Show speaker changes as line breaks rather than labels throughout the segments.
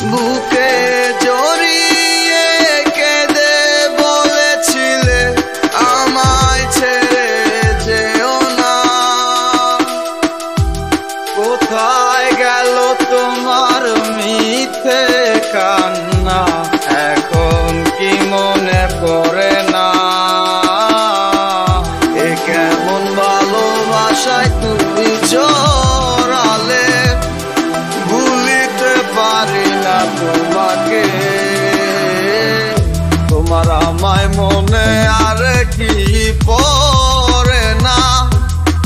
বুকে জড়িয়ে কেঁদে বলেছিলে আমায় ছেড়ে যেও না। কোথায় গেল তোমার মিথ্যে কান্না, এখন কি মনে পড়ে না? এ কেমন ভালোবাসায় তুমি জড়ালে, ভুলিতে পারি না তোমাকে। তোমার আমায় মনে আর কি পড়ে না,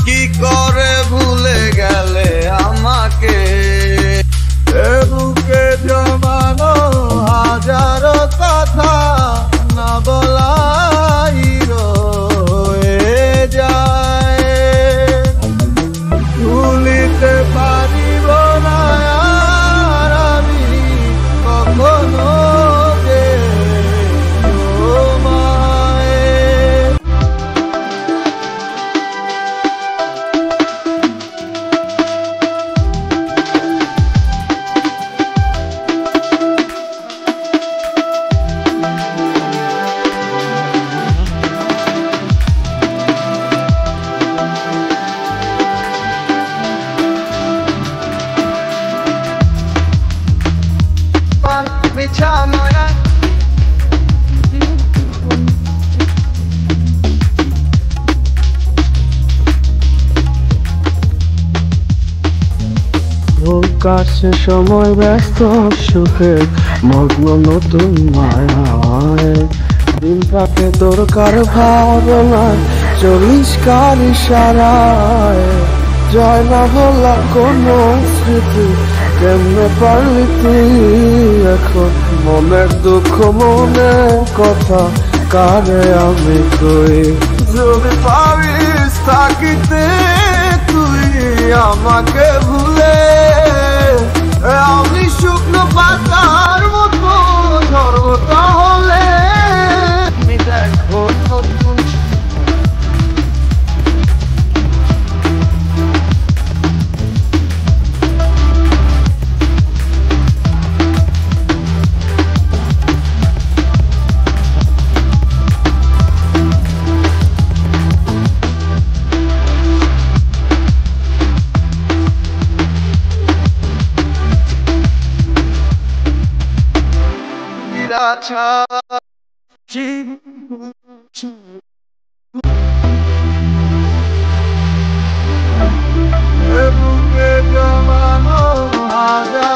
কি করে ভুলে গেলে আমাকে। বুকে জমানো হাজারো কথা না বলাই রয়ে যায়, ভুলিতে পারিব না আর আমি কখনো যে তোমায়।
কাছে সময় ব্যস্ত সুখে মগ্ন নতুন মায়ায়, দিন থাকে তোর কার ভাবনায়, চলিস কার ইশারায়। জয় না হলা কোনো স্মৃতি, কেমনে পারলি তুই এখন মনের দুঃখ মনের কথা কারে আমি কই।
যদি পারিস থাকিতে তুই আমাকে ভুলে, আমি শুকনো পাতার মতো ঝরব তাহলে। আমি দেখো নতুন বুকে জমানো হাজার